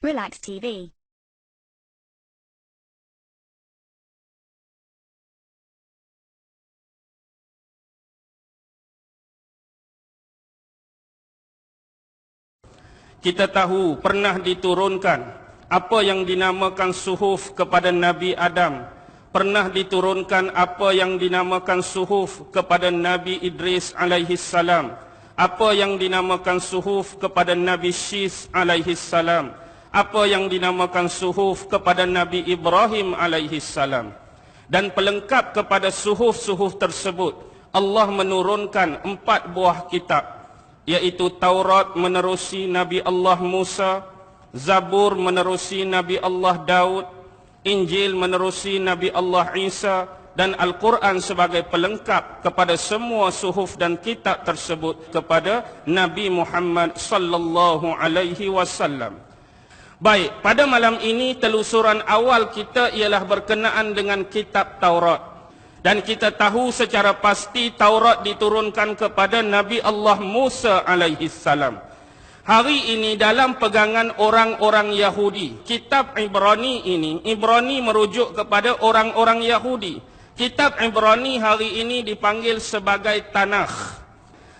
Relax TV. Kita tahu pernah diturunkan apa yang dinamakan suhuf kepada Nabi Adam. Pernah diturunkan apa yang dinamakan suhuf kepada Nabi Idris alaihi salam. Apa yang dinamakan suhuf kepada Nabi Syis alaihi salam. Apa yang dinamakan suhuf kepada Nabi Ibrahim alaihi salam. Dan pelengkap kepada suhuf-suhuf tersebut, Allah menurunkan 4 buah kitab, yaitu Taurat menerusi Nabi Allah Musa, Zabur menerusi Nabi Allah Daud, Injil menerusi Nabi Allah Isa, dan Al-Quran sebagai pelengkap kepada semua suhuf dan kitab tersebut kepada Nabi Muhammad sallallahu alaihi wasallam. Baik, pada malam ini telusuran awal kita ialah berkenaan dengan kitab Taurat. Dan kita tahu secara pasti Taurat diturunkan kepada Nabi Allah Musa alaihi salam. Hari ini dalam pegangan orang-orang Yahudi, kitab Ibrani ini, Ibrani merujuk kepada orang-orang Yahudi. Kitab Ibrani hari ini dipanggil sebagai Tanakh.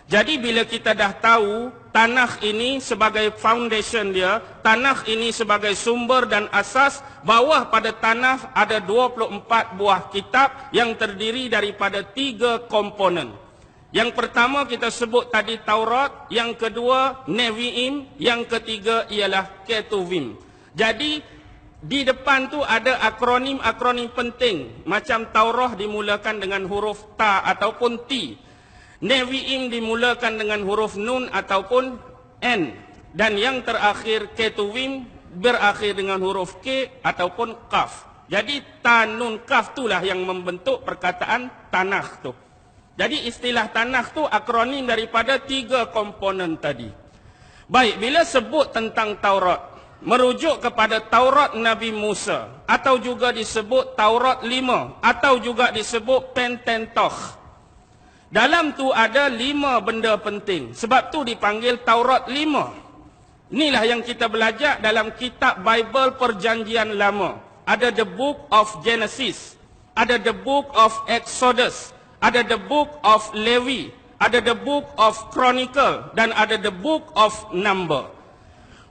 Jadi bila kita dah tahu Tanakh ini sebagai foundation dia, Tanakh ini sebagai sumber dan asas, bawah pada Tanakh ada 24 buah kitab yang terdiri daripada 3 komponen. Yang pertama kita sebut tadi Taurat, yang kedua Nevi'im, yang ketiga ialah Ketuvim. Jadi di depan tu ada akronim-akronim penting. Macam Taurat dimulakan dengan huruf Ta ataupun T. Nevi'im dimulakan dengan huruf Nun ataupun N. Dan yang terakhir Ketuvim berakhir dengan huruf K ataupun Kaf. Jadi Ta, Nun, Kaf itulah yang membentuk perkataan Tanakh tu. Jadi istilah Tanakh tu akronim daripada 3 komponen tadi. Baik, bila sebut tentang Taurat, merujuk kepada Taurat Nabi Musa, atau juga disebut Taurat 5, atau juga disebut Pentateuch. Dalam tu ada 5 benda penting. Sebab tu dipanggil Taurat 5. Inilah yang kita belajar dalam kitab Bible Perjanjian Lama. Ada the book of Genesis, ada the book of Exodus, ada the book of Levi, ada the book of Chronicle, dan ada the book of Number.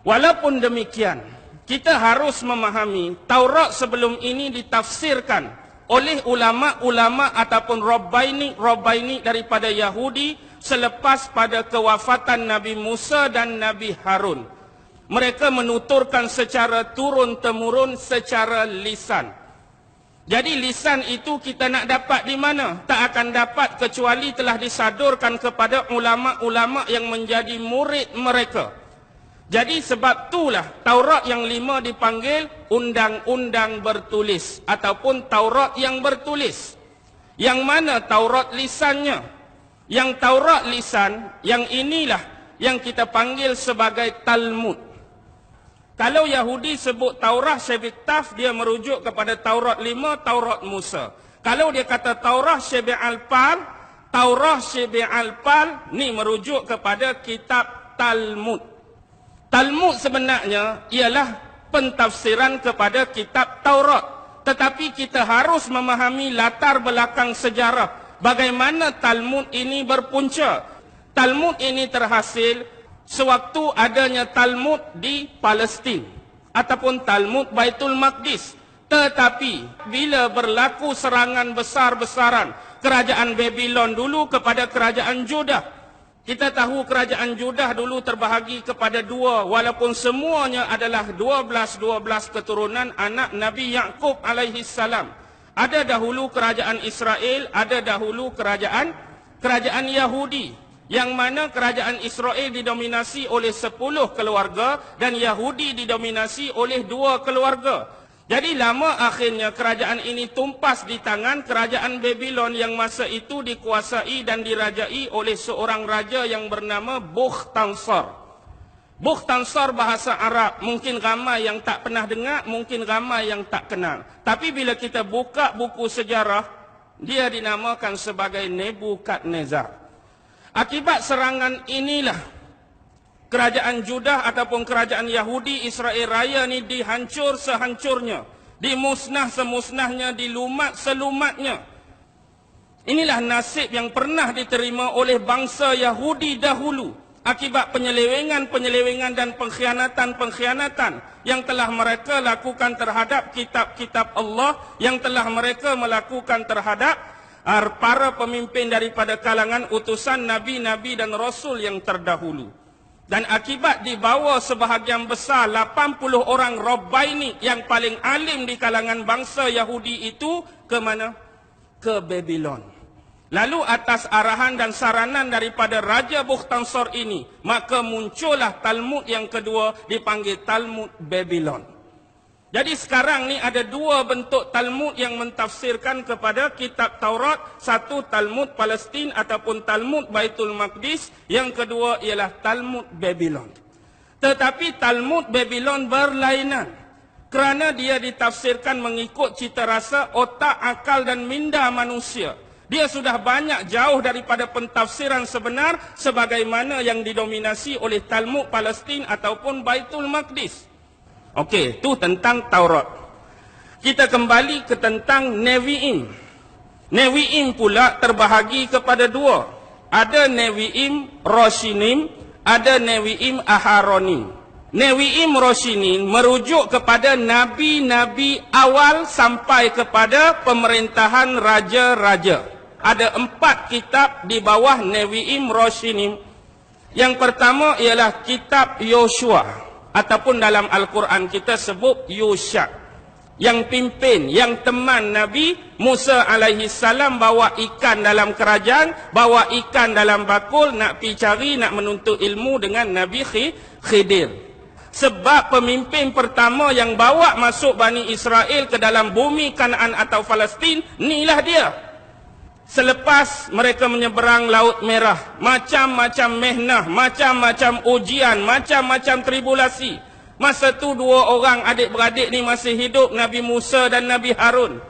Walaupun demikian, kita harus memahami Taurat sebelum ini ditafsirkan oleh ulama-ulama ataupun Rabbaini daripada Yahudi selepas pada kewafatan Nabi Musa dan Nabi Harun. Mereka menuturkan secara turun-temurun secara lisan. Jadi lisan itu kita nak dapat di mana? Tak akan dapat kecuali telah disadurkan kepada ulama-ulama yang menjadi murid mereka. Jadi sebab itulah Taurat yang 5 dipanggil undang-undang bertulis ataupun Taurat yang bertulis. Yang mana Taurat lisannya? Yang Taurat lisan, yang inilah yang kita panggil sebagai Talmud. Kalau Yahudi sebut Taurat Shebiktaf, dia merujuk kepada Taurat 5, Taurat Musa. Kalau dia kata Taurat Shebi'al-Pal, Taurat Shebi'al-Pal, ni merujuk kepada kitab Talmud. Talmud sebenarnya ialah pentafsiran kepada kitab Taurat. Tetapi kita harus memahami latar belakang sejarah. Bagaimana Talmud ini berpunca. Talmud ini terhasil sewaktu adanya Talmud di Palestin. Ataupun Talmud Baitul Maqdis. Tetapi bila berlaku serangan besar-besaran kerajaan Babylon dulu kepada kerajaan Judah. Kita tahu kerajaan Judah dulu terbahagi kepada 2, walaupun semuanya adalah 12 keturunan anak Nabi Yaqub alaihi salam. Ada dahulu kerajaan Israel, ada dahulu kerajaan Yahudi. Yang mana kerajaan Israel didominasi oleh 10 keluarga dan Yahudi didominasi oleh 2 keluarga. Jadi lama akhirnya kerajaan ini tumpas di tangan kerajaan Babylon yang masa itu dikuasai dan dirajai oleh seorang raja yang bernama Bukhtansar. Bukhtansar bahasa Arab, mungkin ramai yang tak pernah dengar, mungkin ramai yang tak kenal. Tapi bila kita buka buku sejarah, dia dinamakan sebagai Nebukadnezar. Akibat serangan inilah kerajaan Judah ataupun kerajaan Yahudi Israel Raya ni dihancur sehancurnya, dimusnah semusnahnya, dilumat selumatnya. Inilah nasib yang pernah diterima oleh bangsa Yahudi dahulu akibat penyelewengan-penyelewengan dan pengkhianatan-pengkhianatan yang telah mereka lakukan terhadap kitab-kitab Allah, yang telah mereka melakukan terhadap para pemimpin daripada kalangan utusan Nabi-Nabi dan Rasul yang terdahulu. Dan akibat dibawa sebahagian besar 80 orang Rabbaini yang paling alim di kalangan bangsa Yahudi itu ke mana? Ke Babylon. Lalu atas arahan dan saranan daripada Raja Bukhtansor ini, maka muncullah Talmud yang kedua dipanggil Talmud Babylon. Jadi sekarang ni ada dua bentuk Talmud yang mentafsirkan kepada kitab Taurat. Satu Talmud Palestin ataupun Talmud Baitul Maqdis. Yang kedua ialah Talmud Babylon. Tetapi Talmud Babylon berlainan kerana dia ditafsirkan mengikut cita rasa, otak, akal dan minda manusia. Dia sudah banyak jauh daripada pentafsiran sebenar sebagaimana yang didominasi oleh Talmud Palestin ataupun Baitul Maqdis. Okey, itu tentang Taurat. Kita kembali ke tentang Nevi'im. Nevi'im pula terbahagi kepada dua. Ada Nevi'im Roshinim, ada Nevi'im Aharonim. Nevi'im Roshinim merujuk kepada nabi-nabi awal sampai kepada pemerintahan raja-raja. Ada 4 kitab di bawah Nevi'im Roshinim. Yang pertama ialah kitab Yoshua, ataupun dalam Al-Quran kita sebut Yusha, yang pimpin, yang teman Nabi Musa alaihi salam bawa ikan dalam kerajaan, bawa ikan dalam bakul, nak pergi cari, nak menuntut ilmu dengan Nabi Khidir. Sebab pemimpin pertama yang bawa masuk Bani Israel ke dalam bumi Kanaan atau Palestin, inilah dia. Selepas mereka menyeberang Laut Merah, macam-macam mehnah, macam-macam ujian, macam-macam tribulasi. Masa tu 2 orang adik-beradik ni masih hidup, Nabi Musa dan Nabi Harun.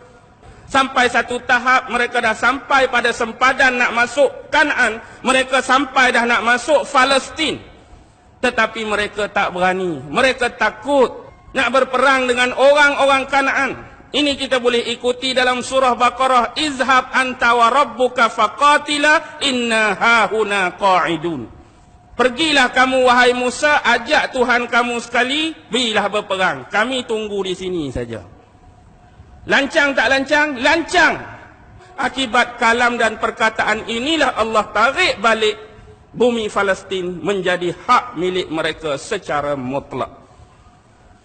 Sampai satu tahap mereka dah sampai pada sempadan nak masuk Kanaan, mereka sampai dah nak masuk Palestin. Tetapi mereka tak berani, mereka takut nak berperang dengan orang-orang Kanaan. Ini kita boleh ikuti dalam surah Baqarah. Izhab anta wa rabbuka faqatila inna hahuna qa'idun. Pergilah kamu wahai Musa, ajak Tuhan kamu sekali, berilah berperang. Kami tunggu di sini saja. Lancang tak lancang? Lancang. Akibat kalam dan perkataan inilah Allah tarik balik bumi Palestin menjadi hak milik mereka secara mutlak.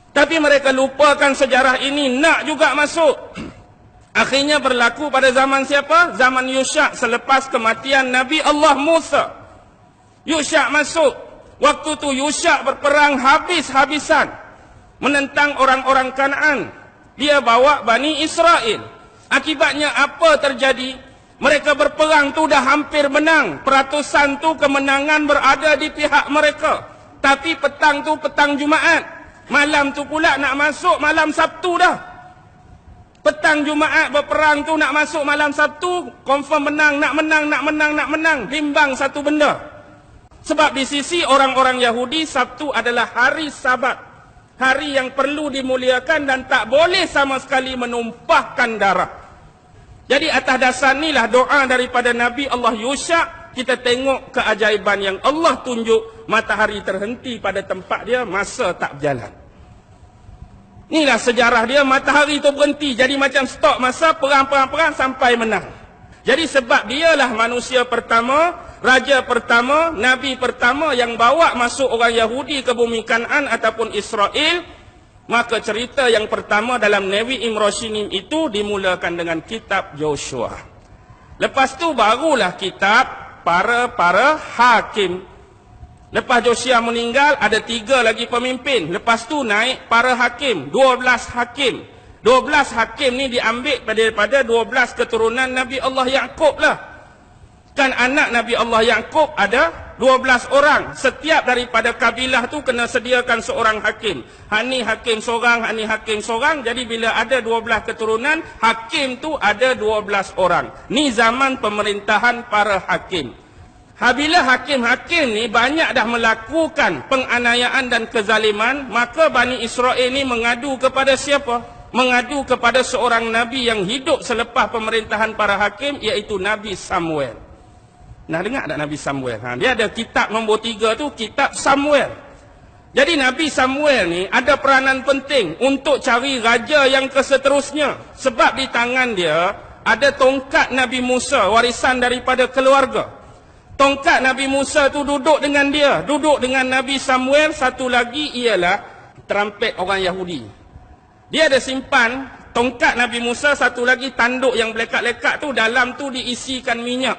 Tapi mereka lupakan sejarah ini, nak juga masuk. Akhirnya berlaku pada zaman siapa? Zaman Yusha, selepas kematian Nabi Allah Musa. Yusha masuk. Waktu tu Yusha berperang habis-habisan menentang orang-orang Kanaan. Dia bawa Bani Israel. Akibatnya apa terjadi? Mereka berperang tu dah hampir menang. Peratusan tu kemenangan berada di pihak mereka. Tapi petang tu petang Jumaat. Malam tu pula nak masuk malam Sabtu dah. Petang Jumaat berperang tu nak masuk malam Sabtu, confirm menang, nak menang. Bimbang satu benda. Sebab di sisi orang-orang Yahudi, Sabtu adalah hari Sabat. Hari yang perlu dimuliakan dan tak boleh sama sekali menumpahkan darah. Jadi atas dasar inilah doa daripada Nabi Allah Yusha, kita tengok keajaiban yang Allah tunjuk, matahari terhenti pada tempat dia, masa tak berjalan. Inilah sejarah dia, matahari itu berhenti. Jadi macam stop masa, perang sampai menang. Jadi sebab dialah manusia pertama, raja pertama, nabi pertama yang bawa masuk orang Yahudi ke bumi Kanaan ataupun Israel, maka cerita yang pertama dalam Nevi'im Roshinim itu dimulakan dengan kitab Joshua. Lepas tu barulah kitab para hakim. Lepas Joshua meninggal, ada 3 lagi pemimpin. Lepas tu naik para hakim, 12 hakim. 12 hakim ni diambil daripada 12 keturunan Nabi Allah Yaqub lah. Kan anak Nabi Allah Yaqub ada 12 orang. Setiap daripada kabilah tu kena sediakan seorang hakim. Hani hakim seorang, hani hakim seorang. Jadi bila ada 12 keturunan, hakim tu ada 12 orang. Ni zaman pemerintahan para hakim. Apabila hakim-hakim ni banyak dah melakukan penganiayaan dan kezaliman, maka Bani Israel ni mengadu kepada siapa? Mengadu kepada seorang Nabi yang hidup selepas pemerintahan para hakim, iaitu Nabi Samuel. Nah, dengar tak Nabi Samuel? Dia ada kitab nombor 3 tu, kitab Samuel. Jadi Nabi Samuel ni ada peranan penting untuk cari raja yang keseterusnya. Sebab di tangan dia ada tongkat Nabi Musa, warisan daripada keluarga. Tongkat Nabi Musa tu duduk dengan dia, duduk dengan Nabi Samuel. Satu lagi ialah terampet orang Yahudi. Dia ada simpan tongkat Nabi Musa, satu lagi tanduk yang lekat-lekat tu, dalam tu diisikan minyak.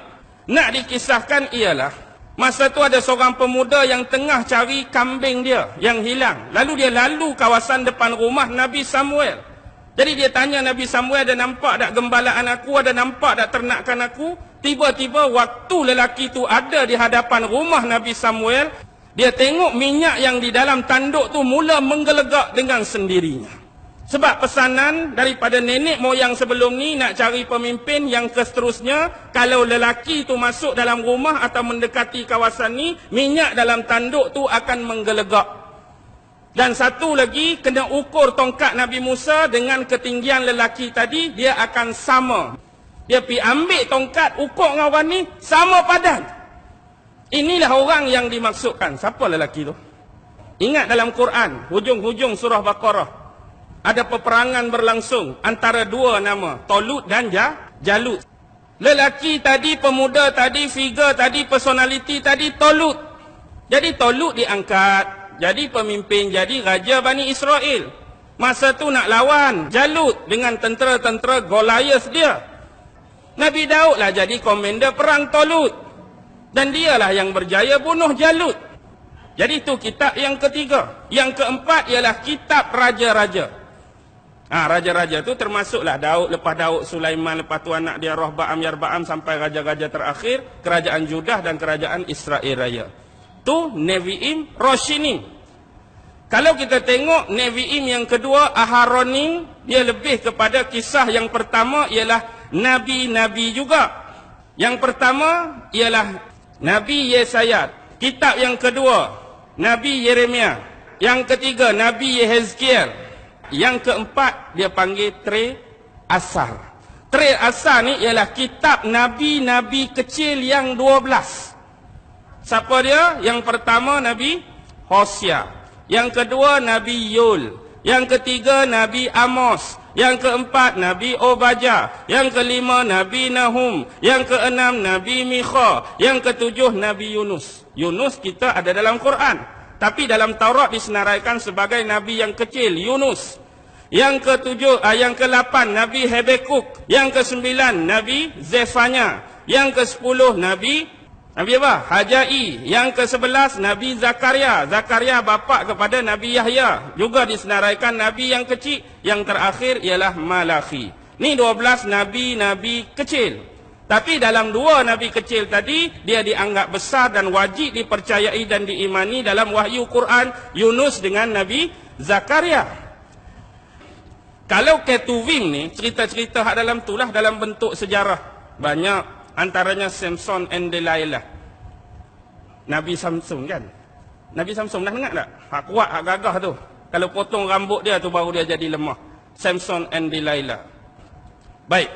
Nak dikisahkan ialah, masa tu ada seorang pemuda yang tengah cari kambing dia yang hilang. Lalu dia lalu kawasan depan rumah Nabi Samuel. Jadi dia tanya Nabi Samuel, ada nampak tak gembalaan aku, ada nampak tak ternakan aku? Tiba-tiba waktu lelaki tu ada di hadapan rumah Nabi Samuel, dia tengok minyak yang di dalam tanduk tu mula menggelegak dengan sendirinya. Sebab pesanan daripada nenek moyang sebelum ni nak cari pemimpin yang seterusnya, kalau lelaki tu masuk dalam rumah atau mendekati kawasan ni, minyak dalam tanduk tu akan menggelegak. Dan satu lagi, kena ukur tongkat Nabi Musa dengan ketinggian lelaki tadi, dia akan sama. Dia pergi ambil tongkat, ukur dengan orang ni, sama padan. Inilah orang yang dimaksudkan. Siapa lelaki tu? Ingat dalam Quran, hujung-hujung surah Baqarah, ada peperangan berlangsung antara dua nama, Talut dan Jalut. Lelaki tadi, pemuda tadi, figure tadi, personality tadi, Talut. Jadi Talut diangkat jadi pemimpin, jadi raja Bani Israel. Masa tu nak lawan Jalut dengan tentera-tentera Goliath dia. Nabi Daud lah jadi komander perang Talut. Dan dialah yang berjaya bunuh Jalut. Jadi itu kitab yang ketiga. Yang keempat ialah kitab raja-raja. Raja-raja tu termasuklah Daud, lepas Daud Sulaiman, lepas tu anak dia Rohbaam, Yarba'am, sampai raja-raja terakhir, kerajaan Judah dan kerajaan Israel Raya. Tu Nevi'im, Roshinim. Kalau kita tengok Nevi'im yang kedua, Aharonim, dia lebih kepada kisah yang pertama ialah Nabi-Nabi juga. Yang pertama ialah Nabi Yesaya. Kitab yang kedua, Nabi Yeremia. Yang ketiga, Nabi Yehezkiel. Yang keempat, dia panggil Tre Asar. Tre Asar ni ialah kitab Nabi-Nabi kecil yang 12. Siapa dia? Yang pertama, Nabi Hosea. Yang kedua, Nabi Yul. Yang ketiga, Nabi Amos. Yang keempat, Nabi Obadjah. Yang kelima, Nabi Nahum. Yang keenam, Nabi Mikha. Yang ketujuh, Nabi Yunus. Yunus kita ada dalam Quran, tapi dalam Taurat disenaraikan sebagai Nabi yang kecil, Yunus. Yang ketujuh, yang ke-8, Nabi Habakuk. Yang ke-9, Nabi Zefanya. Yang ke-10, Nabi apa? Hajai. Yang ke-11, Nabi Zakaria. Zakaria bapa kepada Nabi Yahya. Juga disenaraikan Nabi yang kecil. Yang terakhir ialah Malakhi. Ni 12 Nabi-Nabi kecil. Tapi dalam dua Nabi kecil tadi, dia dianggap besar dan wajib dipercayai dan diimani dalam wahyu Quran, Yunus dengan Nabi Zakaria. Kalau Ketuvim ni, cerita-cerita hak dalam tu lah dalam bentuk sejarah. Banyak. Antaranya Samson and Delilah. Nabi Samson kan? Nabi Samson dah dengar tak? Hak kuat, hak gagah tu. Kalau potong rambut dia tu baru dia jadi lemah. Samson and Delilah. Baik.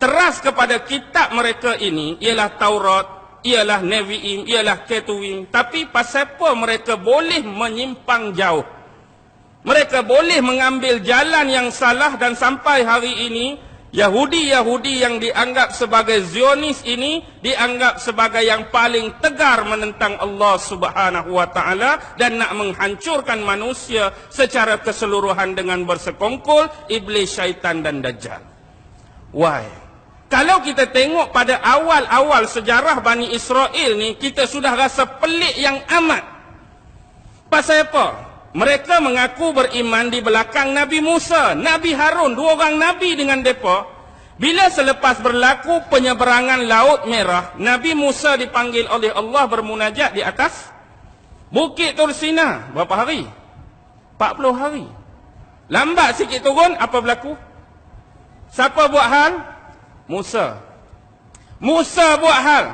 Teras kepada kitab mereka ini ialah Taurat, ialah Nevi'im, ialah Ketuvim. Tapi pasal apa mereka boleh menyimpang jauh? Mereka boleh mengambil jalan yang salah dan sampai hari ini Yahudi-Yahudi yang dianggap sebagai Zionis ini dianggap sebagai yang paling tegar menentang Allah Subhanahu wa taala dan nak menghancurkan manusia secara keseluruhan dengan bersekongkol iblis, syaitan dan dajjal. Why? Kalau kita tengok pada awal-awal sejarah Bani Israel ni, kita sudah rasa pelik yang amat. Pasal apa? Mereka mengaku beriman di belakang Nabi Musa, Nabi Harun, dua orang Nabi dengan mereka. Bila selepas berlaku penyeberangan Laut Merah, Nabi Musa dipanggil oleh Allah bermunajat di atas Bukit Tur Sina. Berapa hari? 40 hari. Lambat sikit turun, apa berlaku? Siapa buat hal? Musa. Musa buat hal.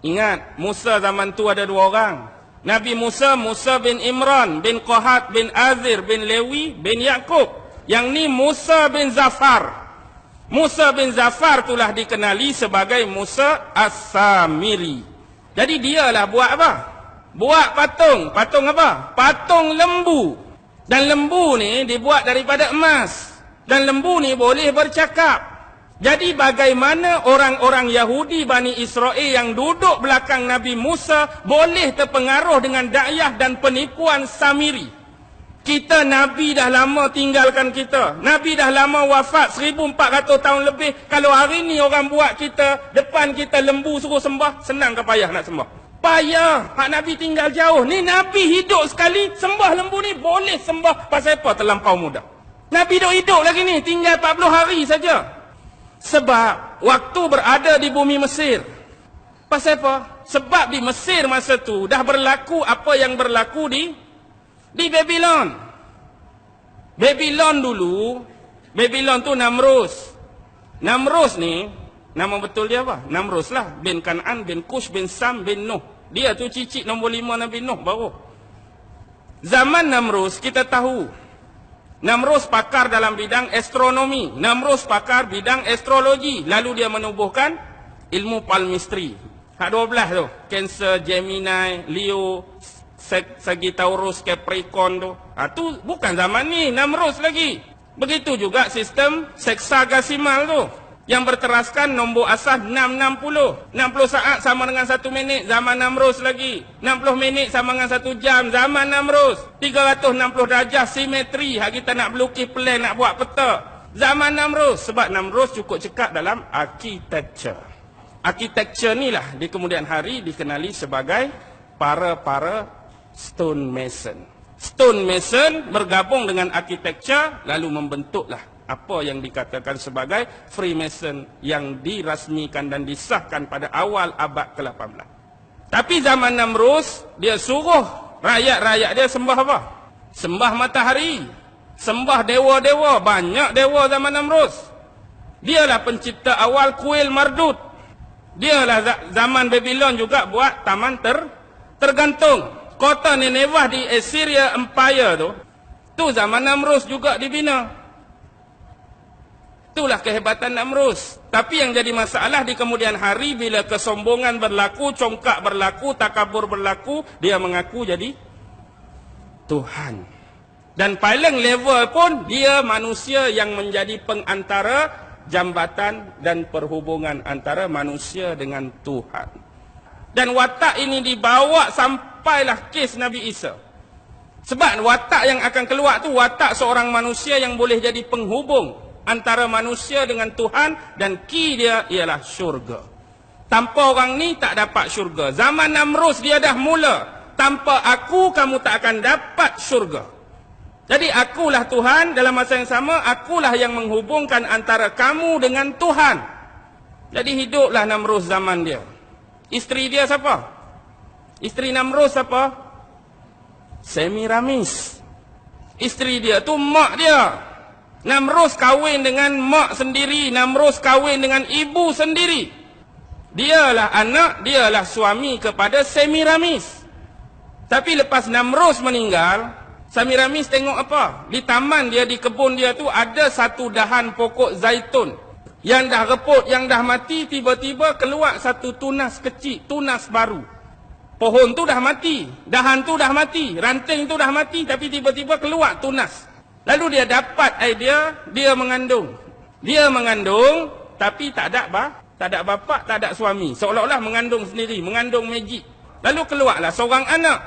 Ingat, Musa zaman tu ada 2 orang. Nabi Musa, Musa bin Imran, bin Qahat, bin Azir, bin Lewi, bin Yaqub. Yang ni Musa bin Zafar. Musa bin Zafar itulah dikenali sebagai Musa As-Samiri. Jadi dialah buat apa? Buat patung. Patung apa? Patung lembu. Dan lembu ni dibuat daripada emas. Dan lembu ni boleh bercakap. Jadi bagaimana orang-orang Yahudi Bani Israel yang duduk belakang Nabi Musa boleh terpengaruh dengan dakwah dan penipuan Samiri? Kita Nabi dah lama tinggalkan kita. Nabi dah lama wafat 1400 tahun lebih. Kalau hari ni orang buat kita, depan kita lembu suruh sembah, senang ke payah nak sembah? Payah. Hak Nabi tinggal jauh. Ni Nabi hidup sekali, sembah lembu ni boleh sembah. Pasal apa? Terlampau mudah. Nabi hidup lagi ni, tinggal 40 hari saja. Sebab waktu berada di bumi Mesir. Pasal apa? Sebab di Mesir masa tu dah berlaku apa yang berlaku di Babylon. Babylon dulu, Babylon tu Namrus. Namrus ni, nama betul dia apa? Namrus lah. Bin Kan'an, bin Kush, bin Sam, bin Nuh. Dia tu cicit nombor 5 Nabi Nuh baru. Zaman Namrus kita tahu. Namrus pakar dalam bidang astronomi. Namrus pakar bidang astrologi. Lalu dia menubuhkan ilmu palmistry. Hak 12 tu. Cancer, Gemini, Leo, Sagittarius, Capricorn tu. Tu bukan zaman ni, Namrus lagi. Begitu juga sistem seksagasimal tu. Yang berteraskan nombor asas 660. 60 saat sama dengan 1 minit, zaman Namrus lagi. 60 minit sama dengan 1 jam, zaman Namrus. 360 darjah simetri, hak kita nak melukis plan, nak buat peta. Zaman Namrus. Sebab Namrus cukup cekap dalam architecture. Architecture ni lah di kemudian hari dikenali sebagai para stone mason. Stone mason bergabung dengan architecture lalu membentuklah apa yang dikatakan sebagai Freemason yang dirasmikan dan disahkan pada awal abad ke-18. Tapi zaman Namrus, dia suruh rakyat-rakyat dia sembah apa? Sembah matahari, sembah dewa-dewa, banyak dewa zaman Namrus. Dialah pencipta awal kuil Mardut. Dialah zaman Babylon juga buat taman tergantung. Kota Nineveh di Assyria Empire tu zaman Namrus juga dibina. Itulah kehebatan Namrus. Tapi yang jadi masalah di kemudian hari bila kesombongan berlaku, congkak berlaku, takabur berlaku, dia mengaku jadi Tuhan. Dan paling level pun dia manusia yang menjadi pengantara jambatan dan perhubungan antara manusia dengan Tuhan. Dan watak ini dibawa sampailah kes Nabi Isa. Sebab watak yang akan keluar tu watak seorang manusia yang boleh jadi penghubung antara manusia dengan Tuhan, dan key dia ialah syurga. Tanpa orang ni tak dapat syurga. Zaman Namrus dia dah mula. Tanpa aku kamu tak akan dapat syurga. Jadi akulah Tuhan, dalam masa yang sama akulah yang menghubungkan antara kamu dengan Tuhan. Jadi hiduplah Namrus zaman dia. Isteri dia siapa? Isteri Namrus siapa? Semiramis. Isteri dia tu mak dia. Namrus kahwin dengan mak sendiri, Namrus kahwin dengan ibu sendiri. Dialah anak, dialah suami kepada Semiramis. Tapi lepas Namrus meninggal, Semiramis tengok apa? Di taman dia, di kebun dia tu ada satu dahan pokok zaitun yang dah reput, yang dah mati. Tiba-tiba keluar satu tunas kecil, tunas baru. Pohon tu dah mati, dahan tu dah mati, ranting tu dah mati, tapi tiba-tiba keluar tunas. Lalu dia dapat idea, dia mengandung. Dia mengandung, tapi tak ada bapa, tak ada suami. Seolah-olah mengandung sendiri, mengandung magic. Lalu keluarlah seorang anak.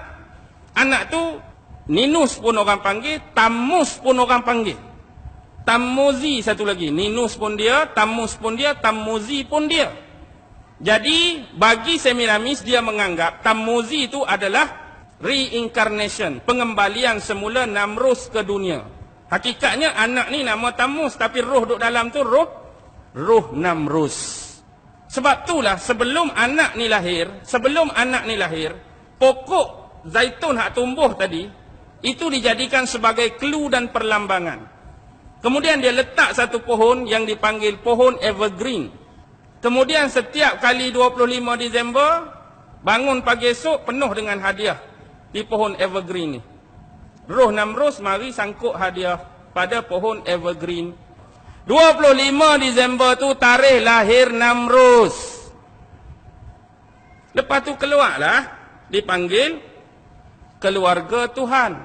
Anak tu, Ninus pun orang panggil, Tammuz pun orang panggil. Tammuzi satu lagi. Ninus pun dia, Tammuz pun dia, Tammuzi pun dia. Jadi, bagi Semiramis, dia menganggap Tammuzi itu adalah reincarnation, pengembalian semula Namrus ke dunia. Hakikatnya anak ni nama Tammuz, tapi roh duduk dalam tu roh Namrus. Sebab itulah sebelum anak ni lahir, pokok zaitun hak tumbuh tadi itu dijadikan sebagai clue dan perlambangan. Kemudian dia letak satu pohon yang dipanggil pohon evergreen. Kemudian setiap kali 25 Disember Bangun pagi esok penuh dengan hadiah di pohon evergreen ni. Roh Namrus mari sangkut hadiah pada pohon evergreen. 25 Disember tu tarikh lahir Namrus. Lepas tu keluarlah, dipanggil keluarga Tuhan.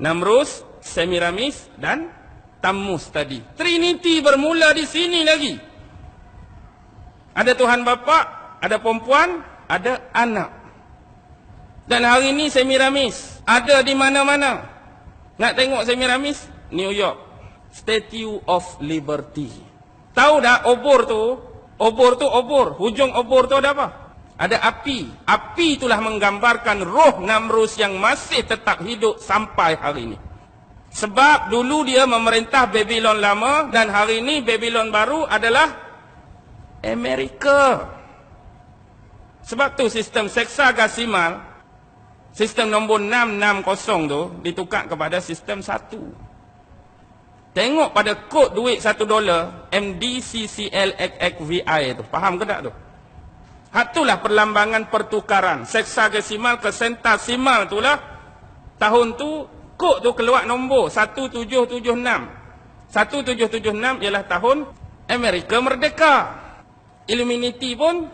Namrus, Semiramis dan Tammuz tadi. Trinity bermula di sini lagi. Ada Tuhan Bapa, ada perempuan, ada anak. Dan hari ini Semiramis ada di mana-mana. Nak tengok Semiramis? New York, Statue of Liberty. Tahu dah obor tu? Obor. Hujung obor tu ada apa? Ada api. Api itulah menggambarkan roh Namrus yang masih tetap hidup sampai hari ini. Sebab dulu dia memerintah Babylon lama dan hari ini Babylon baru adalah Amerika. Sebab tu sistem seksagesimal, sistem nombor 660 tu ditukar kepada sistem 1. Tengok pada kod duit $1 MDCCLXXVI tu. Faham ke tak tu? Itulah perlambangan pertukaran. Seksagesimal ke centesimal itulah. Tahun tu, kod tu keluar nombor 1776. 1776 ialah tahun Amerika merdeka. Illuminati pun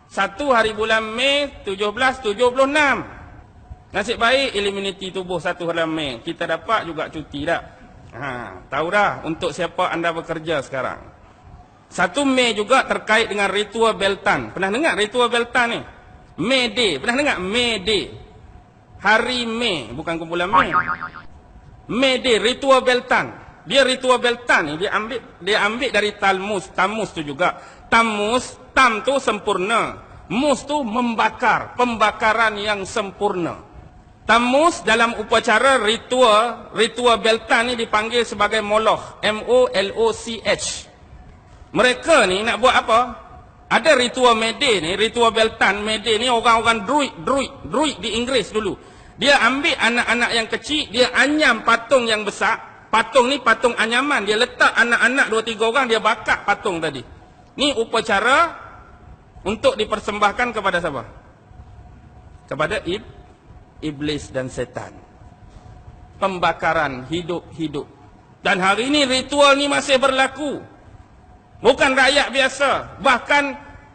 1 hari bulan Mei 1776. Nasib baik Illuminati tubuh 1 hari Mei. Kita dapat juga cuti tak? Tahu dah untuk siapa anda bekerja sekarang. 1 Mei juga terkait dengan ritual Beltan. Pernah dengar ritual Beltan ni? May Day. Pernah dengar? May Day. Hari Mei. Bukan kumpulan Mei. May Day. Ritual Beltan. Dia ritual Beltan ni. Dia ambil dari Tammuz. Tammuz tu juga. Tammuz. Tam tu sempurna. Mus tu membakar. Pembakaran yang sempurna. Tammuz dalam upacara ritual Beltan ni dipanggil sebagai Moloch. M-O-L-O-C-H. Mereka ni nak buat apa? Ada ritual May-Day ni, ritual Beltan May-Day ni orang-orang druid di Inggeris dulu. Dia ambil anak-anak yang kecil, dia anyam patung yang besar. Patung ni patung anyaman, dia letak anak-anak 2-3 orang, dia bakar patung tadi. Ni upacara untuk dipersembahkan kepada siapa? Kepada iblis dan setan. Pembakaran hidup-hidup. Dan hari ini ritual ni masih berlaku. Bukan rakyat biasa. Bahkan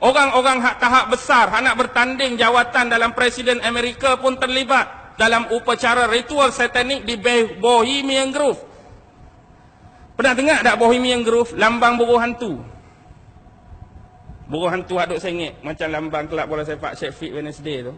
orang-orang tahap besar, nak bertanding jawatan dalam Presiden Amerika pun terlibat dalam upacara ritual satanik di Bohemian Grove. Pernah dengar tak Bohemian Grove? Lambang buruh hantu. Buruh hantu aduk sengit. Macam lambang kelab bola sepak Sheffield Wednesday tu.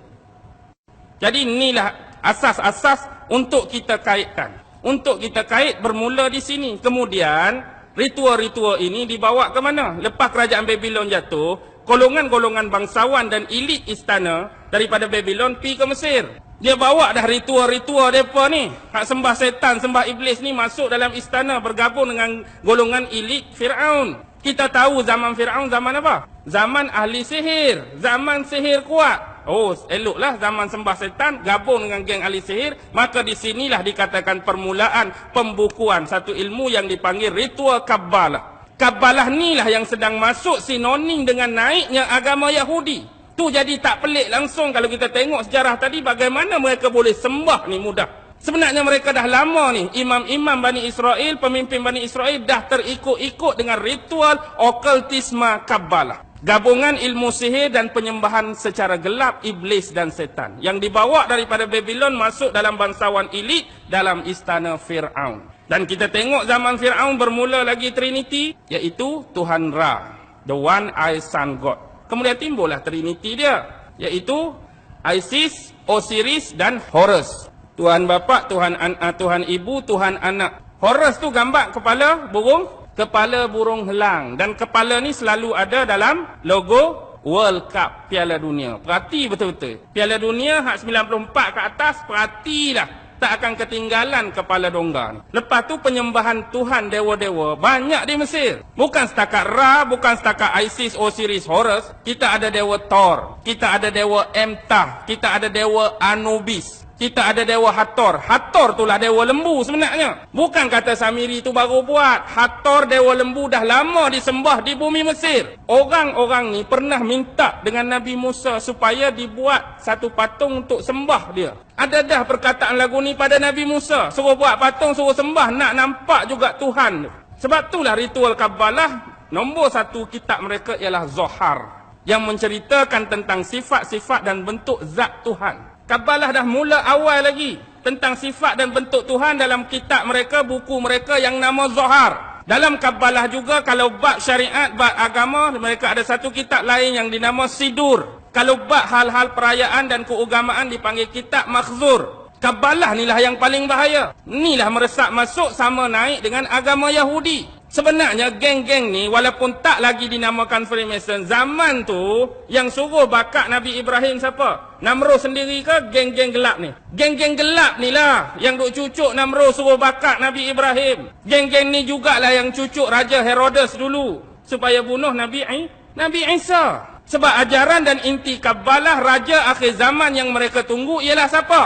Jadi inilah asas-asas untuk kita kaitkan. Untuk kita kait bermula di sini. Kemudian ritual-ritual ini dibawa ke mana? Lepas kerajaan Babylon jatuh, golongan-golongan bangsawan dan elit istana daripada Babylon pergi ke Mesir. Dia bawa dah ritual-ritual mereka ni. Hak sembah setan, sembah iblis ni masuk dalam istana bergabung dengan golongan elit Fir'aun. Kita tahu zaman Fir'aun zaman apa? Zaman ahli sihir. Zaman sihir kuat. Oh, eloklah zaman sembah setan gabung dengan geng ahli sihir. Maka di sinilah dikatakan permulaan pembukuan satu ilmu yang dipanggil ritual Kabbalah. Kabbalah inilah yang sedang masuk sinonim dengan naiknya agama Yahudi. Tu jadi tak pelik langsung kalau kita tengok sejarah tadi bagaimana mereka boleh sembah ni mudah. Sebenarnya mereka dah lama ni, imam-imam Bani Israel, pemimpin Bani Israel dah terikut-ikut dengan ritual okultisme Kabbalah. Gabungan ilmu sihir dan penyembahan secara gelap iblis dan setan. Yang dibawa daripada Babylon masuk dalam bangsawan elit dalam istana Fir'aun. Dan kita tengok zaman Fir'aun bermula lagi Trinity, iaitu Tuhan Ra, the one-eyed sun god. Kemudian timbullah Trinity dia, iaitu Isis, Osiris dan Horus. Tuhan Bapa, Tuhan Ibu, Tuhan Anak. Horus tu gambar kepala burung helang. Dan kepala ni selalu ada dalam logo World Cup Piala Dunia. Perhati betul-betul. Piala Dunia hak 94 ke atas, perhatilah. Tak akan ketinggalan kepala dongga. Lepas tu penyembahan Tuhan dewa-dewa banyak di Mesir. Bukan setakat Ra, bukan setakat Isis, Osiris, Horus. Kita ada dewa Thor, kita ada dewa Emtah, kita ada dewa Anubis. Kita ada dewa Hathor. Hathor itulah dewa lembu sebenarnya. Bukan kata Samiri tu baru buat. Hathor dewa lembu dah lama disembah di bumi Mesir. Orang-orang ni pernah minta dengan Nabi Musa supaya dibuat satu patung untuk sembah dia. Ada dah perkataan lagu ni pada Nabi Musa. Suruh buat patung, suruh sembah, nak nampak juga Tuhan. Sebab itulah ritual Kabbalah, nombor satu kitab mereka ialah Zohar, yang menceritakan tentang sifat-sifat dan bentuk zat Tuhan. Kabbalah dah mula awal lagi tentang sifat dan bentuk Tuhan dalam kitab mereka, buku mereka yang nama Zohar. Dalam Kabbalah juga, kalau bab syariat, bab agama, mereka ada satu kitab lain yang dinama Sidur. Kalau bab hal-hal perayaan dan keagamaan dipanggil kitab Makhzur. Kabbalah inilah yang paling bahaya. Inilah meresap masuk sama naik dengan agama Yahudi. Sebenarnya geng-geng ni walaupun tak lagi dinamakan Freemason, zaman tu yang suruh bakar Nabi Ibrahim siapa? Namrud sendiri ke geng-geng gelap ni? Geng-geng gelap ni lah yang duk cucuk Namrud suruh bakar Nabi Ibrahim. Geng-geng ni jugalah yang cucuk Raja Herodes dulu supaya bunuh Nabi Isa. Sebab ajaran dan inti Kabbalah, raja akhir zaman yang mereka tunggu ialah siapa?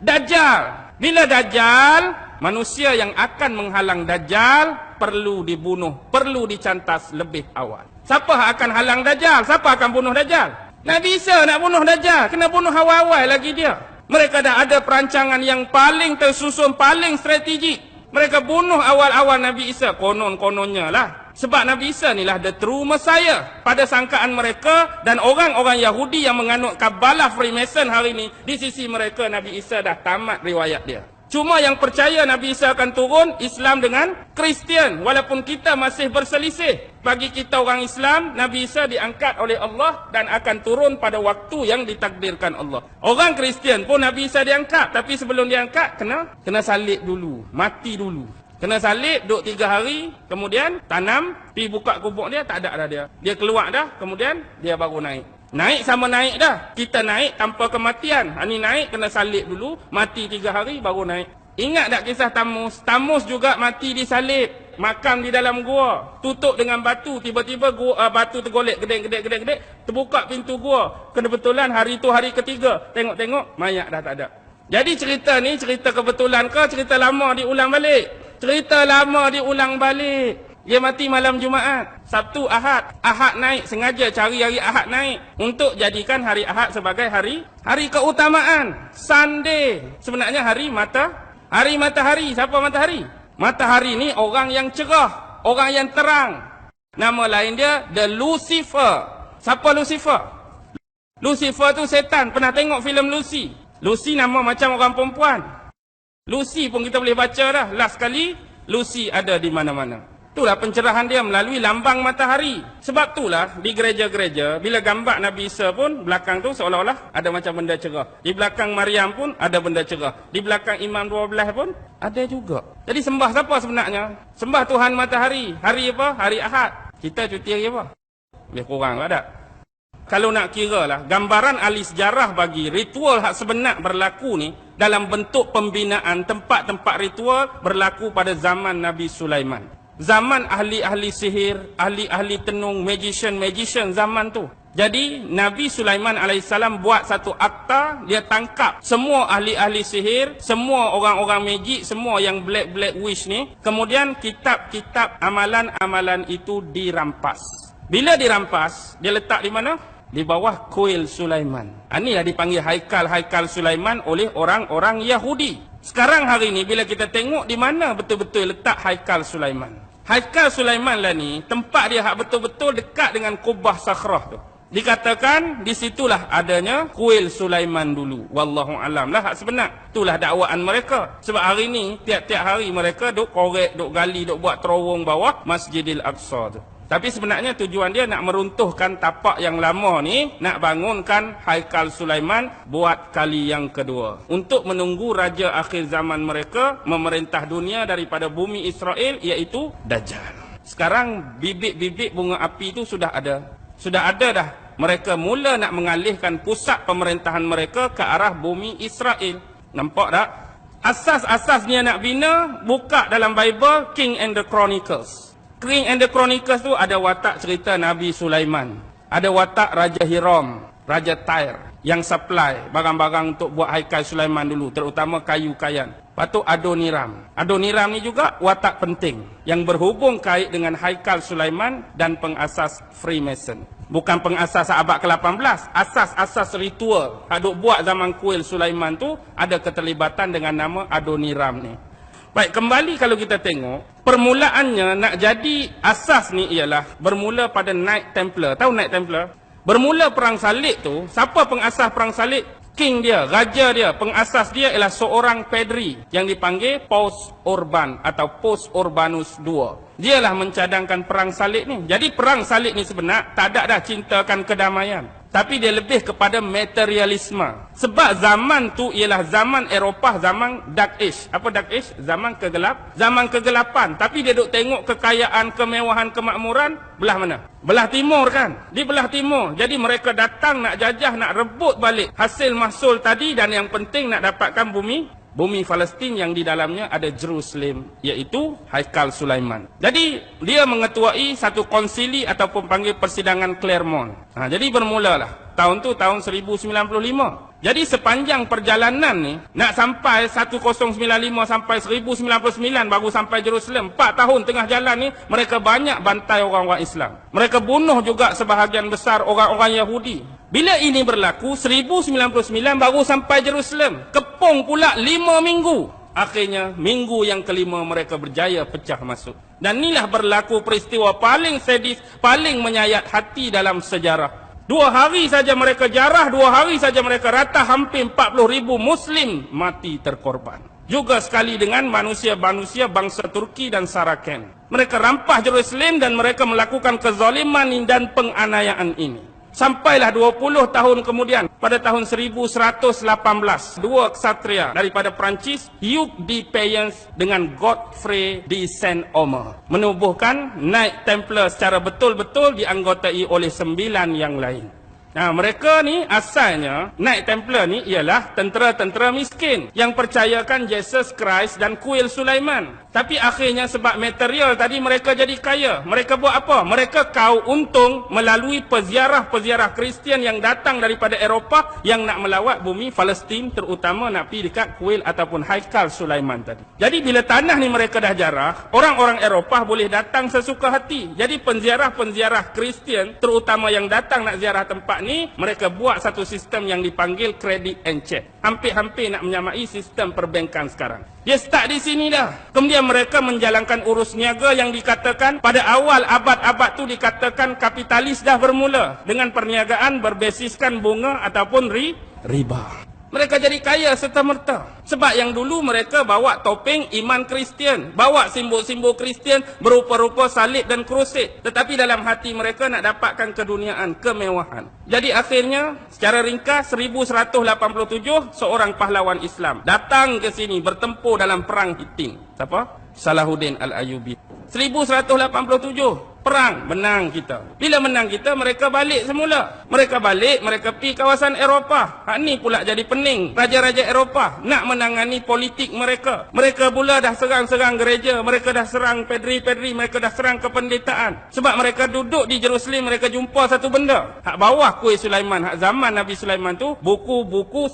Dajjal. Bila Dajjal, manusia yang akan menghalang Dajjal perlu dibunuh, perlu dicantas lebih awal. Siapa akan halang Dajjal? Siapa akan bunuh Dajjal? Nabi Isa nak bunuh Dajjal, kena bunuh awal-awal lagi dia. Mereka dah ada perancangan yang paling tersusun, paling strategik. Mereka bunuh awal-awal Nabi Isa, konon-kononnya lah. Sebab Nabi Isa inilah the true Messiah pada sangkaan mereka, dan orang-orang Yahudi yang menganut Kabbalah Freemason hari ini, di sisi mereka Nabi Isa dah tamat riwayat dia. Cuma yang percaya Nabi Isa akan turun, Islam dengan Kristian. Walaupun kita masih berselisih. Bagi kita orang Islam, Nabi Isa diangkat oleh Allah dan akan turun pada waktu yang ditakdirkan Allah. Orang Kristian pun Nabi Isa diangkat, tapi sebelum diangkat kena salib dulu, mati dulu. Kena salib, duduk 3 hari, kemudian tanam, pergi buka kubur dia, tak ada dah dia. Dia keluar dah, kemudian dia baru naik. Naik sama naik dah. Kita naik tanpa kematian. Ini naik kena salib dulu, mati 3 hari baru naik. Ingat tak kisah Tamus? Tamus juga mati disalib, makam di dalam gua, tutup dengan batu. Tiba-tiba batu tergolek gedek, terbuka pintu gua. Kebetulan hari tu hari ketiga. Tengok-tengok mayat dah tak ada. Jadi cerita ni cerita kebetulan ke cerita lama diulang balik? Cerita lama diulang balik. Dia mati malam Jumaat, Sabtu, Ahad. Ahad naik, sengaja cari hari Ahad naik untuk jadikan hari Ahad sebagai hari keutamaan. Sunday sebenarnya hari matahari. Siapa matahari? Matahari ni orang yang cerah, orang yang terang. Nama lain dia The Lucifer. Siapa Lucifer? Lucifer tu setan. Pernah tengok filem Lucy? Lucy nama macam orang perempuan. Lucy pun kita boleh baca dah. Last kali Lucy ada di mana-mana. Itulah pencerahan dia melalui lambang matahari. Sebab itulah di gereja-gereja, bila gambar Nabi Isa pun, belakang tu seolah-olah ada macam benda cerah. Di belakang Maryam pun ada benda cerah. Di belakang Imam 12 pun ada juga. Jadi sembah siapa sebenarnya? Sembah Tuhan matahari. Hari apa? Hari Ahad. Kita cuti hari apa? Lebih kurang tak ada. Kalau nak kira lah, gambaran ahli sejarah bagi ritual hak sebenar berlaku ni dalam bentuk pembinaan tempat-tempat ritual berlaku pada zaman Nabi Sulaiman. Zaman ahli-ahli sihir, ahli-ahli tenung, magician zaman tu. Jadi Nabi Sulaiman AS buat satu akta, dia tangkap semua ahli-ahli sihir, semua orang-orang magic, semua yang black wish ni. Kemudian kitab-kitab amalan-amalan itu dirampas. Bila dirampas, dia letak di mana? Di bawah kuil Sulaiman. Inilah dipanggil haikal Sulaiman oleh orang-orang Yahudi. Sekarang hari ini bila kita tengok di mana betul-betul letak haikal Sulaiman. Haikal Sulaiman lah ni, tempat dia hak betul-betul dekat dengan Kubah Sakhrah tu. Dikatakan di situlah adanya kuil Sulaiman dulu. Wallahu alam lah hak sebenar. Itulah dakwaan mereka. Sebab hari ni tiap-tiap hari mereka duk korek, duk gali, duk buat terowong bawah Masjidil Aqsa tu. Tapi sebenarnya tujuan dia nak meruntuhkan tapak yang lama ni, nak bangunkan haikal Sulaiman buat kali yang kedua. Untuk menunggu raja akhir zaman mereka memerintah dunia daripada bumi Israel, iaitu Dajjal. Sekarang bibit-bibit bunga api itu sudah ada. Sudah ada dah. Mereka mula nak mengalihkan pusat pemerintahan mereka ke arah bumi Israel. Nampak tak? Asas-asasnya nak bina, buka dalam Bible King and the Chronicles. King and the Chronicles tu ada watak cerita Nabi Sulaiman. Ada watak Raja Hiram, Raja Tyre. yang supply barang-barang untuk buat haikal Sulaiman dulu, terutama kayu kayan. Lepas tu Adoniram. Adoniram ni juga watak penting yang berhubung kait dengan haikal Sulaiman dan pengasas Freemason. Bukan pengasas abad ke-18, asas-asas ritual haduk buat zaman kuil Sulaiman tu ada keterlibatan dengan nama Adoniram ni. Baik, kembali kalau kita tengok, permulaannya nak jadi asas ni ialah bermula pada Knight Templar. Tahu Knight Templar? Bermula perang salib tu, siapa pengasas perang salib? King dia, raja dia, pengasas dia ialah seorang padri yang dipanggil Paus Urban atau Paus Urbanus II. Dialah mencadangkan perang salib ni. Jadi perang salib ni sebenar tak ada dah cintakan kedamaian, tapi dia lebih kepada materialisme. Sebab zaman tu ialah zaman Eropah, zaman Dark Age. Apa Dark Age? Zaman kegelap, zaman kegelapan. Tapi dia duk tengok kekayaan, kemewahan, kemakmuran belah mana? Belah timur kan? Di belah timur. Jadi mereka datang nak jajah, nak rebut balik hasil mahsul tadi, dan yang penting nak dapatkan bumi Palestin yang di dalamnya ada Jerusalem, iaitu Haikal Sulaiman. Jadi dia mengetuai satu konsili ataupun panggil persidangan Claremont. Jadi bermulalah tahun tu tahun 1095. Jadi sepanjang perjalanan ni nak sampai 1095 sampai 1099 baru sampai Jerusalem. 4 tahun tengah jalan ni mereka banyak bantai orang-orang Islam. Mereka bunuh juga sebahagian besar orang-orang Yahudi. Bila ini berlaku 1099 baru sampai Jerusalem. Kepung pula 5 minggu. Akhirnya minggu yang kelima mereka berjaya pecah masuk. Dan inilah berlaku peristiwa paling sadis, paling menyayat hati dalam sejarah. 2 hari saja mereka jarah, 2 hari saja mereka rata, hampir 40,000 Muslim mati terkorban. Juga sekali dengan manusia-manusia bangsa Turki dan Saraken. Mereka rampah Jerusalem dan mereka melakukan kezaliman dan penganiayaan ini. Sampailah 20 tahun kemudian, pada tahun 1118, 2 ksatria daripada Perancis, Hugh de Payens dengan Godfrey de Saint-Omer, menubuhkan Knight Templar secara betul-betul dianggotai oleh 9 yang lain. Mereka ni asalnya, Knight Templar ni ialah tentera-tentera miskin yang percayakan Jesus Christ dan kuil Sulaiman. Tapi akhirnya sebab material tadi mereka jadi kaya. Mereka buat apa? Mereka kau untung melalui peziarah-peziarah Kristian yang datang daripada Eropah yang nak melawat bumi Palestin, terutama nak pergi dekat kuil ataupun Haikal Sulaiman tadi. Jadi bila tanah ni mereka dah jarah, orang-orang Eropah boleh datang sesuka hati. Jadi penziarah-penziarah Kristian terutama yang datang nak ziarah tempat ni, mereka buat satu sistem yang dipanggil credit and check. Hampir-hampir nak menyamai sistem perbankan sekarang. Dia start di sini dah. Kemudian mereka menjalankan urus niaga yang dikatakan pada awal abad-abad tu dikatakan kapitalis dah bermula dengan perniagaan berbasiskan bunga ataupun riba. Mereka jadi kaya serta-merta. Sebab yang dulu mereka bawa topeng iman Kristian, bawa simbol-simbol Kristian berupa-rupa salib dan krusid. Tetapi dalam hati mereka nak dapatkan keduniaan, kemewahan. Jadi akhirnya secara ringkas 1187 seorang pahlawan Islam datang ke sini bertempur dalam perang Hittin. Siapa? Salahuddin Al-Ayyubi. 1187 perang, menang kita. Bila menang kita, mereka balik semula. Mereka balik, mereka pergi kawasan Eropah. Hak ni pula jadi pening. Raja-raja Eropah nak menangani politik mereka. Mereka pula dah serang-serang gereja. Mereka dah serang pedri-pedri. Mereka dah serang kependetaan. Sebab mereka duduk di Jerusalem, mereka jumpa satu benda. Hak bawah kuil Sulaiman, hak zaman Nabi Sulaiman tu, buku-buku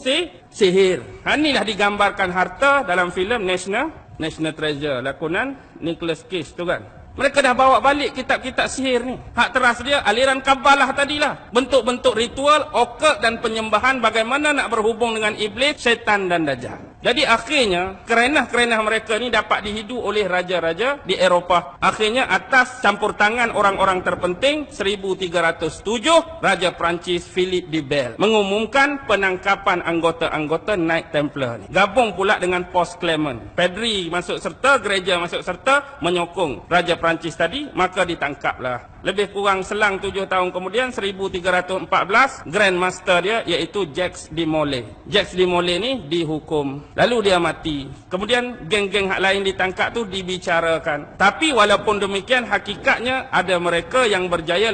sihir. Hak ni dah digambarkan harta dalam filem National Treasure, lakonan Nicolas Cage tu kan. Mereka dah bawa balik kitab-kitab sihir ni. Hak teras dia aliran Kabalah tadilah. Bentuk-bentuk ritual, occult dan penyembahan bagaimana nak berhubung dengan iblis, syaitan dan dajjal. Jadi akhirnya kerenah-kerenah mereka ni dapat dihidu oleh raja-raja di Eropah. Akhirnya atas campur tangan orang-orang terpenting 1307 Raja Perancis Philip de Bell mengumumkan penangkapan anggota-anggota Knight Templar ni. Gabung pula dengan Paus Clement. Padri masuk serta, gereja masuk serta menyokong Raja Perancis tadi, maka ditangkaplah. Lebih kurang selang 7 tahun kemudian 1314 Grand Master dia iaitu Jacques de Molay. Jacques de Molay ni dihukum. Lalu dia mati. Kemudian geng-geng hak lain ditangkap tu dibicarakan. Tapi walaupun demikian hakikatnya ada mereka yang berjaya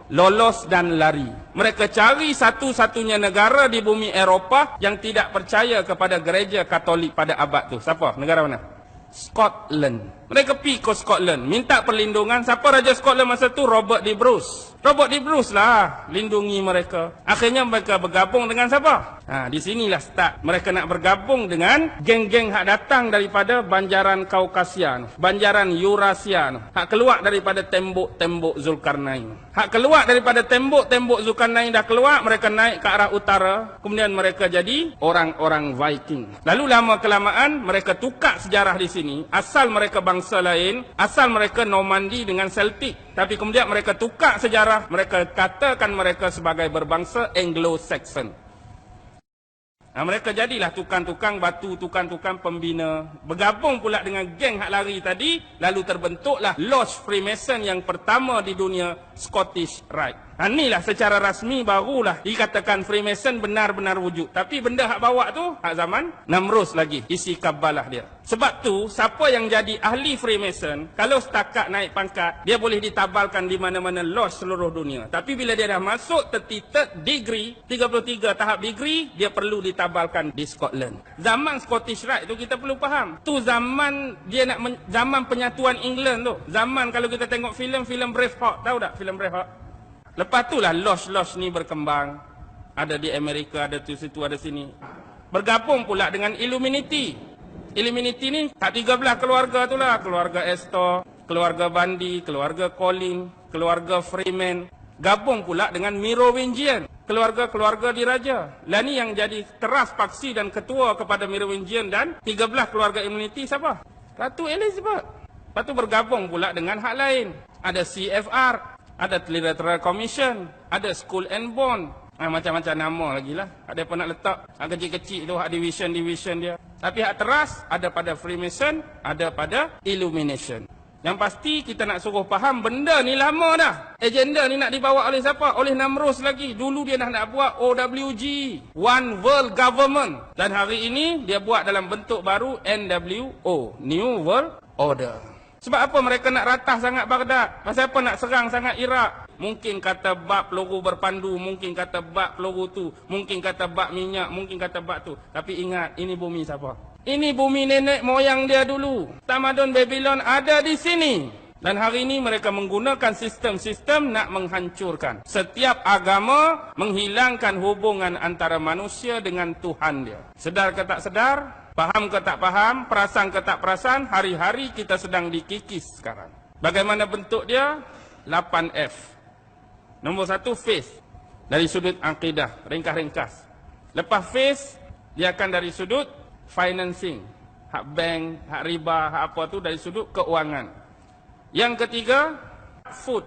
lolos dan lari. Mereka cari satu-satunya negara di bumi Eropah yang tidak percaya kepada gereja Katolik pada abad tu. Siapa? Negara mana? Scotland. Mereka pergi ke Scotland, minta perlindungan. Siapa Raja Scotland masa tu? Robert de Bruce. Robert de Bruce lah lindungi mereka. Akhirnya mereka bergabung dengan siapa? Di sinilah start. Mereka nak bergabung dengan geng-geng hak datang daripada banjaran Kaukasian, banjaran Eurasia, hak keluar daripada tembok-tembok Zulkarnain. Hak keluar daripada tembok-tembok Zulkarnain dah keluar, mereka naik ke arah utara. Kemudian mereka jadi orang-orang Viking. Lalu lama-kelamaan mereka tukar sejarah di sini. Asal mereka bangsa lain, asal mereka Normandy dengan Celtic. Tapi kemudian mereka tukar sejarah, mereka katakan mereka sebagai berbangsa Anglo-Saxon. Mereka jadilah tukang-tukang batu, tukang-tukang pembina. Bergabung pula dengan geng hak lari tadi, lalu terbentuklah Lodge Freemason yang pertama di dunia, Scottish Rite. Inilah secara rasmi barulah dikatakan Freemason benar-benar wujud. Tapi benda hak bawa tu, hak zaman Namrus lagi, isi kabalah dia. Sebab tu, siapa yang jadi ahli Freemason, kalau setakat naik pangkat, dia boleh ditabalkan di mana-mana lodge seluruh dunia. Tapi bila dia dah masuk 33 degree, 33 tahap degree, dia perlu ditabalkan di Scotland. Zaman Scottish Rite tu kita perlu faham. Tu zaman dia zaman penyatuan England tu. Zaman kalau kita tengok filem Braveheart, tahu tak filem Braveheart? Lepas itulah lodge ni berkembang. Ada di Amerika, ada tu situ, ada sini. Bergabung pula dengan Illuminati. Illuminati ni tak 13 keluarga tu lah. Keluarga Astor, keluarga Bundy, keluarga Colin, keluarga Freeman. Gabung pula dengan Merovingian, keluarga-keluarga diraja. Lah ni yang jadi teras paksi dan ketua kepada Merovingian dan 13 keluarga Illuminati siapa? Ratu Elizabeth. Lepas tu bergabung pula dengan hak lain. Ada CFR, ada Trilateral Commission, ada Skull and Bone. Macam-macam nama lagi lah. Ada apa nak letak hak kecil-kecil tu, hak division dia. Tapi hak teras ada pada Freemason, ada pada Illumination. Yang pasti kita nak suruh faham benda ni lama dah. Agenda ni nak dibawa oleh siapa? Oleh Namrus lagi. Dulu dia dah nak buat OWG, One World Government. Dan hari ini dia buat dalam bentuk baru NWO, New World Order. Sebab apa mereka nak ratah sangat Baghdad? Pasal apa nak serang sangat Iraq? Mungkin kata bab peluru berpandu, mungkin kata bab peluru tu, mungkin kata bab minyak, mungkin kata bab tu. Tapi ingat, ini bumi siapa? Ini bumi nenek moyang dia dulu. Tamadun Babylon ada di sini. Dan hari ini mereka menggunakan sistem-sistem nak menghancurkan setiap agama, menghilangkan hubungan antara manusia dengan Tuhan dia. Sedar ke tak sedar? Faham ke tak faham? Perasan ke tak perasan? Hari-hari kita sedang dikikis sekarang. Bagaimana bentuk dia? 8F. Nombor 1, faith. Dari sudut akidah, ringkas-ringkas. Lepas faith, dia akan dari sudut financing. Hak bank, hak riba, hak apa tu dari sudut keuangan. Yang ketiga, food.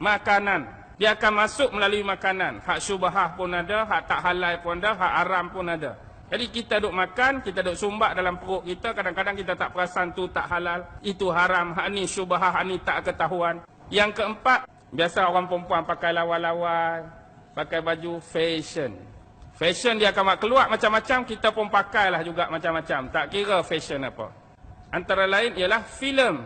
Makanan. Dia akan masuk melalui makanan. Hak syubhah pun ada, hak tak halal pun ada, hak haram pun ada. Jadi kita duk makan, kita duk sumbak dalam perut kita, kadang-kadang kita tak perasan tu tak halal, itu haram, hak ni syubhah, hak ni tak ketahuan. Yang keempat, biasa orang perempuan pakai lawa-lawa, pakai baju fashion. Fashion dia akan keluar macam-macam, kita pun pakailah juga macam-macam, tak kira fashion apa. Antara lain ialah filem.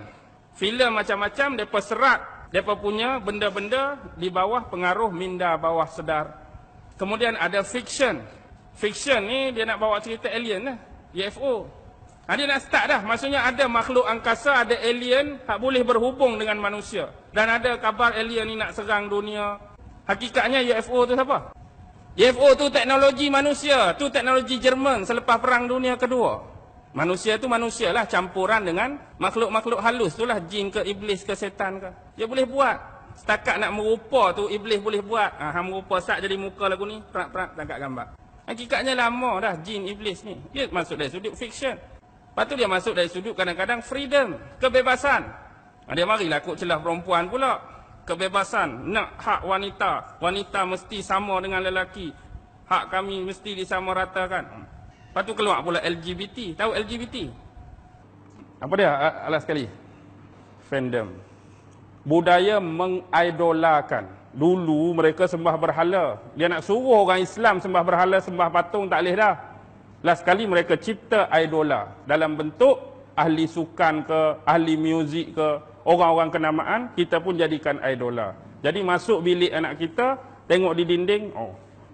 Filem macam-macam, mereka serat, mereka punya benda-benda di bawah pengaruh minda bawah sedar. Kemudian ada fiction. Fiction ni dia nak bawa cerita alien lah, UFO. Dia nak start dah, maksudnya ada makhluk angkasa, ada alien yang boleh berhubung dengan manusia. Dan ada kabar alien ni nak serang dunia. Hakikatnya UFO tu siapa? UFO tu teknologi manusia, tu teknologi Jerman selepas Perang Dunia Kedua. Manusia tu manusia lah, campuran dengan makhluk-makhluk halus tu lah, jin ke iblis ke setan ke. Dia boleh buat. Setakat nak merupa tu iblis boleh buat. Merupa sat jadi muka lagu ni, perak-perak tangkap gambar. Hakikatnya lama dah jin iblis ni. Dia masuk dari sudut fiction. Lepas tu dia masuk dari sudut kadang-kadang freedom, kebebasan. Dia marilah kok celah perempuan pula. Kebebasan, nak hak wanita. Wanita mesti sama dengan lelaki. Hak kami mesti disamaratakan. Lepas tu keluar pula LGBT. Tahu LGBT? Apa dia? Alas sekali. Fandom. Budaya mengidolakan. Dulu mereka sembah berhala. Dia nak suruh orang Islam sembah berhala, sembah patung, tak boleh dah. Last kali mereka cipta idola. Dalam bentuk ahli sukan ke, ahli muzik ke, orang-orang kenamaan, kita pun jadikan idola. Jadi masuk bilik anak kita, tengok di dinding,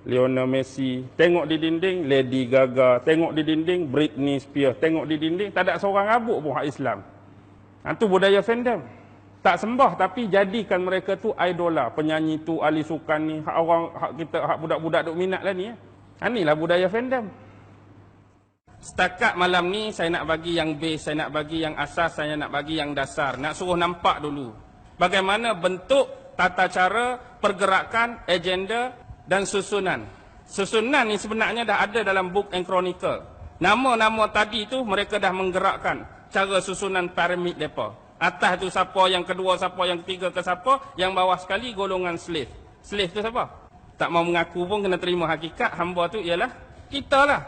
Lionel Messi. Tengok di dinding, Lady Gaga. Tengok di dinding, Britney Spears. Tengok di dinding, tak ada seorang rabuk pun hak Islam. Itu budaya fandom. Tak sembah tapi jadikan mereka tu idola. Penyanyi tu, ahli sukan ni, hak orang, hak kita, hak budak-budak duk minat lah ni. Inilah budaya fandom. Setakat malam ni saya nak bagi yang base, saya nak bagi yang asas, saya nak bagi yang dasar. Nak suruh nampak dulu bagaimana bentuk, tata cara, pergerakan, agenda dan susunan. Susunan ni sebenarnya dah ada dalam Book and Chronicle. Nama-nama tadi tu mereka dah menggerakkan cara susunan piramid mereka. Atas tu siapa, yang kedua siapa, yang ketiga ke siapa, yang bawah sekali golongan slave. Slave tu siapa? Tak mau mengaku pun kena terima hakikat, hamba tu ialah kita lah.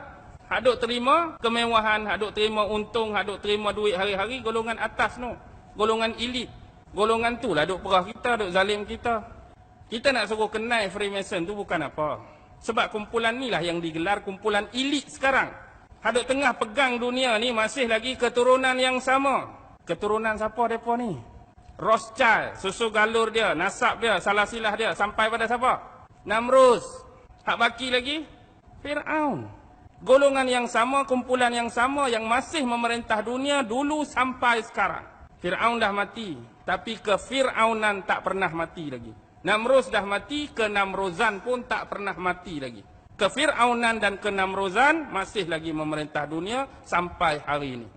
Hak duk terima kemewahan, hak duk terima untung, hak duk terima duit hari-hari, golongan atas tu. Golongan elit. Golongan tu lah duk perah kita, duk zalim kita. Kita nak suruh kenal Freemason tu bukan apa. Sebab kumpulan ni lah yang digelar kumpulan elit sekarang. Hak duk tengah pegang dunia ni masih lagi keturunan yang sama. Keturunan siapa mereka ni? Rothschild, susu galur dia, nasab dia, salah silah dia, sampai pada siapa? Namrus. Hak baki lagi? Fir'aun. Golongan yang sama, kumpulan yang sama yang masih memerintah dunia dulu sampai sekarang. Fir'aun dah mati, tapi kefir'aunan tak pernah mati lagi. Namrus dah mati, kenamruzan pun tak pernah mati lagi. Kefir'aunan dan kenamruzan masih lagi memerintah dunia sampai hari ini.